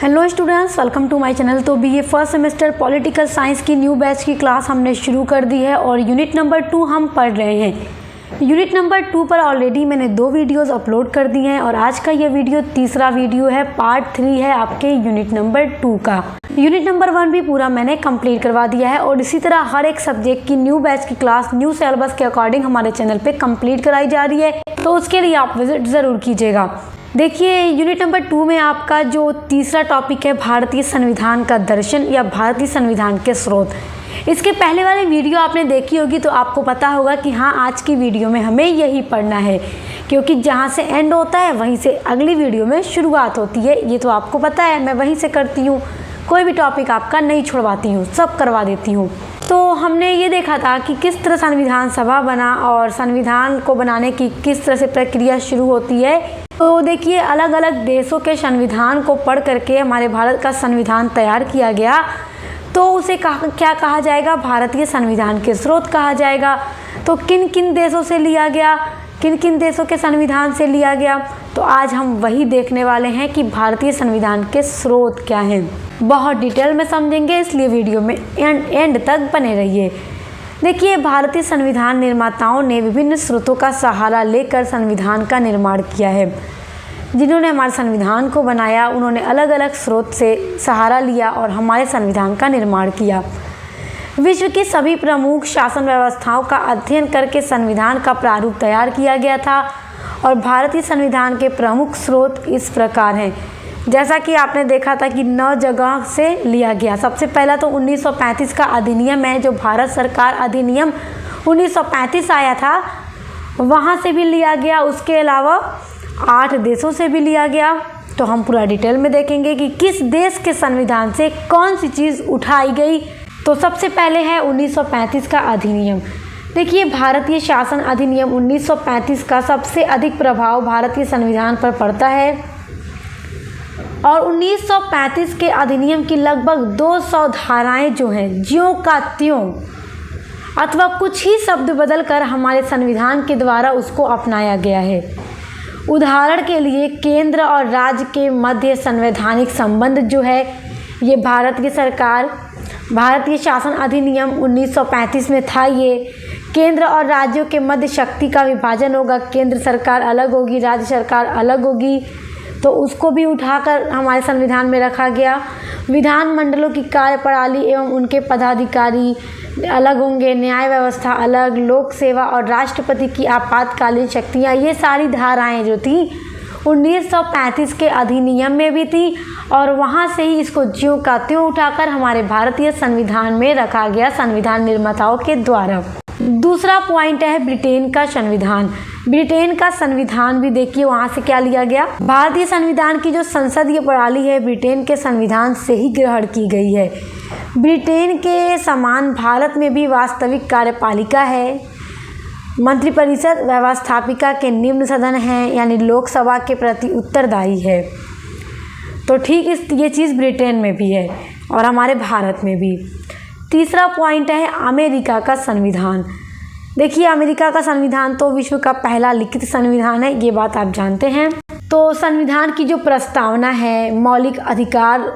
Hello students, welcome to my channel. तो BA first semester political science की new batch की class हमने शुरू कर दी है और यूनिट नंबर 2 हम पढ़ रहे हैं। यूनिट नंबर 2 पर ऑलरेडी मैंने 2 वीडियोस अपलोड कर दिए हैं और आज का ये वीडियो तीसरा वीडियो है, पार्ट 3 है आपके यूनिट नंबर 2 का। यूनिट नंबर 1 भी पूरा मैंने कंप्लीट करवा दिया है और इसी तरह हर एक सब्जेक्ट की न्यू बैच की क्लास न्यू सिलेबस के अकॉर्डिंग हमारे चैनल पे कंप्लीट कराई जा रही है, तो उसके लिए आप विजिट ज़रूर कीजिएगा। देखिए, यूनिट नंबर 2 में आपका जो तीसरा टॉपिक है भारतीय संविधान का दर्शन या भारतीय संविधान के स्रोत। इसके पहले वाली वीडियो आपने देखी होगी तो आपको पता होगा कि हाँ, आज की वीडियो में हमें यही पढ़ना है, क्योंकि जहाँ से एंड होता है वहीं से अगली वीडियो में शुरुआत होती है। ये तो आपको पता है, मैं वहीं से करती हूँ, कोई भी टॉपिक आपका नहीं छोड़वाती हूँ, सब करवा देती हूँ। तो हमने ये देखा था कि किस तरह संविधान सभा बना और संविधान को बनाने की किस तरह से प्रक्रिया शुरू होती है। तो देखिए, अलग अलग देशों के संविधान को पढ़ करके हमारे भारत का संविधान तैयार किया गया, तो उसे क्या कहा जाएगा? भारतीय संविधान के स्रोत कहा जाएगा। तो किन किन देशों से लिया गया, किन किन देशों के संविधान से लिया गया, तो आज हम वही देखने वाले हैं कि भारतीय संविधान के स्रोत क्या हैं। बहुत डिटेल में समझेंगे, इसलिए वीडियो में एंड तक बने रहिए। देखिए, भारतीय संविधान निर्माताओं ने विभिन्न स्रोतों का सहारा लेकर संविधान का निर्माण किया है। जिन्होंने हमारे संविधान को बनाया, उन्होंने अलग अलग स्रोत से सहारा लिया और हमारे संविधान का निर्माण किया। विश्व की सभी प्रमुख शासन व्यवस्थाओं का अध्ययन करके संविधान का प्रारूप तैयार किया गया था और भारतीय संविधान के प्रमुख स्रोत इस प्रकार हैं। जैसा कि आपने देखा था कि 9 जगह से लिया गया। सबसे पहला तो 1935 का अधिनियम है, जो भारत सरकार अधिनियम 1935 आया था, वहाँ से भी लिया गया। उसके अलावा 8 देशों से भी लिया गया। तो हम पूरा डिटेल में देखेंगे कि किस देश के संविधान से कौन सी चीज़ उठाई गई। तो सबसे पहले है 1935 का अधिनियम। देखिए, भारतीय शासन अधिनियम 1935 का सबसे अधिक प्रभाव भारतीय संविधान पर पड़ता है और 1935 के अधिनियम की लगभग 200 धाराएं जो हैं, ज्यों का त्यों अथवा कुछ ही शब्द बदलकर हमारे संविधान के द्वारा उसको अपनाया गया है। उदाहरण के लिए, केंद्र और राज्य के मध्य संवैधानिक संबंध जो है, ये भारतीय शासन अधिनियम 1935 में था। ये केंद्र और राज्यों के मध्य शक्ति का विभाजन होगा, केंद्र सरकार अलग होगी, राज्य सरकार अलग होगी, तो उसको भी उठाकर हमारे संविधान में रखा गया। विधानमंडलों की कार्यप्रणाली एवं उनके पदाधिकारी अलग होंगे, न्याय व्यवस्था अलग, लोक सेवा और राष्ट्रपति की आपातकालीन शक्तियाँ, ये सारी धाराएं जो थी 1935 के अधिनियम में भी थी और वहाँ से ही इसको ज्यों का त्यों उठाकर हमारे भारतीय संविधान में रखा गया, संविधान निर्माताओं के द्वारा। दूसरा पॉइंट है ब्रिटेन का संविधान। ब्रिटेन का संविधान भी देखिए, वहाँ से क्या लिया गया। भारतीय संविधान की जो संसदीय प्रणाली है, ब्रिटेन के संविधान से ही ग्रहण की गई है। ब्रिटेन के समान भारत में भी वास्तविक कार्यपालिका है, मंत्रिपरिषद व्यवस्थापिका के निम्न सदन हैं, यानी लोकसभा के प्रति उत्तरदायी है। तो ठीक ये चीज़ ब्रिटेन में भी है और हमारे भारत में भी। तीसरा पॉइंट है अमेरिका का संविधान। देखिए, अमेरिका का संविधान तो विश्व का पहला लिखित संविधान है, ये बात आप जानते हैं। तो संविधान की जो प्रस्तावना है, मौलिक अधिकार,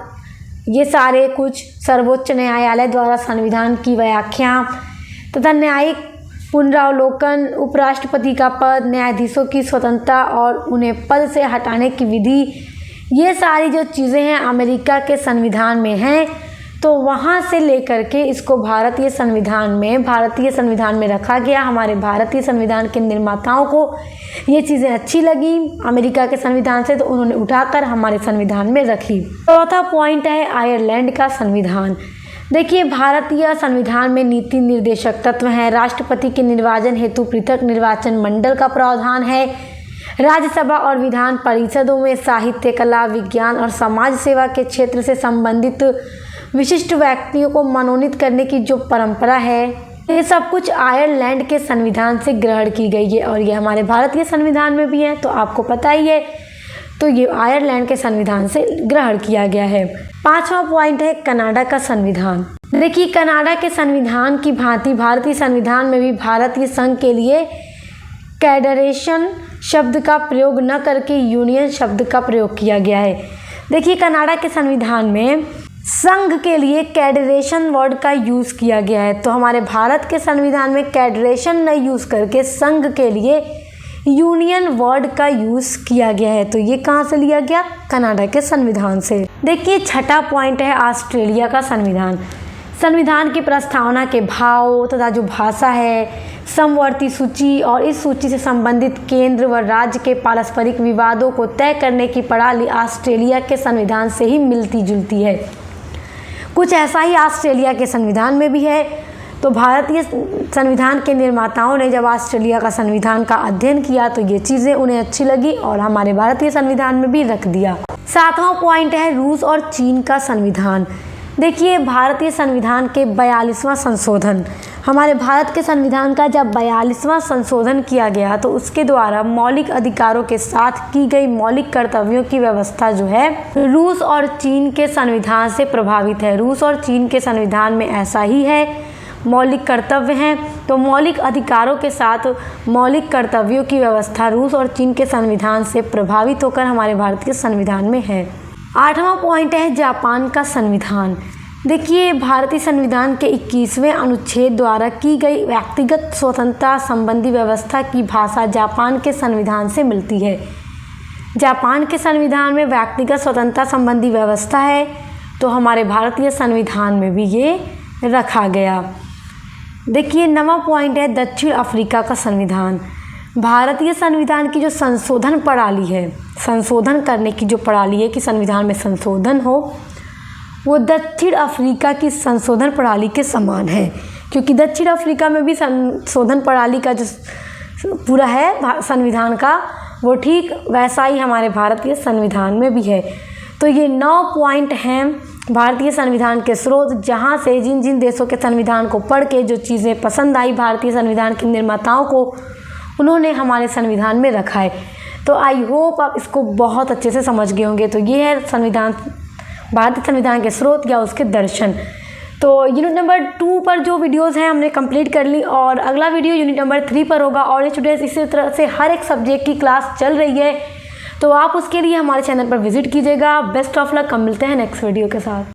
ये सारे कुछ सर्वोच्च न्यायालय द्वारा संविधान की व्याख्या तथा न्यायिक पुनरावलोकन, उपराष्ट्रपति का पद, न्यायाधीशों की स्वतंत्रता और उन्हें पद से हटाने की विधि, ये सारी जो चीज़ें हैं अमेरिका के संविधान में हैं। तो वहाँ से लेकर के इसको भारतीय संविधान में रखा गया। हमारे भारतीय संविधान के निर्माताओं को ये चीज़ें अच्छी लगी अमेरिका के संविधान से, तो उन्होंने उठाकर हमारे संविधान में रखी। चौथा पॉइंट है आयरलैंड का संविधान। देखिए, भारतीय संविधान में नीति निर्देशक तत्व हैं। राष्ट्रपति के निर्वाचन हेतु पृथक निर्वाचन मंडल का प्रावधान है। राज्यसभा और विधान परिषदों में साहित्य, कला, विज्ञान और समाज सेवा के क्षेत्र से संबंधित विशिष्ट व्यक्तियों को मनोनीत करने की जो परंपरा है, ये सब कुछ आयरलैंड के संविधान से ग्रहण की गई है और ये हमारे भारतीय संविधान में भी है, तो आपको पता ही है। तो ये आयरलैंड के संविधान से ग्रहण किया गया है। पांचवा पॉइंट है कनाडा का संविधान। देखिए, कनाडा के संविधान की भांति भारतीय संविधान में भी भारतीय संघ के लिए फेडरेशन शब्द का प्रयोग न करके यूनियन शब्द का प्रयोग किया गया है। देखिए कनाडा के संविधान में संघ के लिए कैडरेशन वर्ड का यूज़ किया गया है, तो हमारे भारत के संविधान में कैडरेशन नहीं यूज़ करके संघ के लिए यूनियन वर्ड का यूज़ किया गया है। तो ये कहाँ से लिया गया? कनाडा के संविधान से। देखिए छठा पॉइंट है ऑस्ट्रेलिया का संविधान। संविधान की प्रस्तावना के भाव तथा जो भाषा है, समवर्ती सूची और इस सूची से संबंधित केंद्र व राज्य के पारस्परिक विवादों को तय करने की प्रणाली ऑस्ट्रेलिया के संविधान से ही मिलती जुलती है। कुछ ऐसा ही ऑस्ट्रेलिया के संविधान में भी है। तो भारतीय संविधान के निर्माताओं ने जब ऑस्ट्रेलिया का संविधान का अध्ययन किया तो ये चीज़ें उन्हें अच्छी लगी और हमारे भारतीय संविधान में भी रख दिया। सातवां पॉइंट है रूस और चीन का संविधान। देखिए भारतीय संविधान के 42वां संशोधन, हमारे भारत के संविधान का जब 42वां संशोधन किया गया तो उसके द्वारा मौलिक अधिकारों के साथ की गई मौलिक कर्तव्यों की व्यवस्था जो है रूस और चीन के संविधान से प्रभावित है। रूस और चीन के संविधान में ऐसा ही है, मौलिक कर्तव्य हैं, तो मौलिक अधिकारों के साथ मौलिक कर्तव्यों की व्यवस्था रूस और चीन के संविधान से प्रभावित होकर हमारे भारतीय संविधान में है। आठवां पॉइंट है जापान का संविधान। देखिए भारतीय संविधान के 21वें अनुच्छेद द्वारा की गई व्यक्तिगत स्वतंत्रता संबंधी व्यवस्था की भाषा जापान के संविधान से मिलती है। जापान के संविधान में व्यक्तिगत स्वतंत्रता संबंधी व्यवस्था है, तो हमारे भारतीय संविधान में भी ये रखा गया। देखिए 9वां पॉइंट है दक्षिण अफ्रीका का संविधान। भारतीय संविधान की जो संशोधन प्रणाली है, संशोधन करने की जो प्रणाली है कि संविधान में संशोधन हो, वो दक्षिण अफ्रीका की संशोधन प्रणाली के समान है, क्योंकि दक्षिण अफ्रीका में भी संशोधन प्रणाली का जो पूरा है संविधान का वो ठीक वैसा ही हमारे भारतीय संविधान में भी है। तो ये 9 पॉइंट हैं भारतीय संविधान के स्रोत, जहाँ से जिन जिन देशों के संविधान को पढ़ के जो चीज़ें पसंद आई भारतीय संविधान के निर्माताओं को, उन्होंने हमारे संविधान में रखा है। तो आई होप आप इसको बहुत अच्छे से समझ गए होंगे। तो ये है संविधान, भारतीय संविधान के स्रोत या उसके दर्शन। तो यूनिट नंबर 2 पर जो वीडियोस हैं हमने कंप्लीट कर ली और अगला वीडियो यूनिट नंबर 3 पर होगा। और ये स्टूडेंट्स इसी तरह से हर एक सब्जेक्ट की क्लास चल रही है, तो आप उसके लिए हमारे चैनल पर विजिट कीजिएगा। बेस्ट ऑफ लक, हम मिलते हैं नेक्स्ट वीडियो के साथ।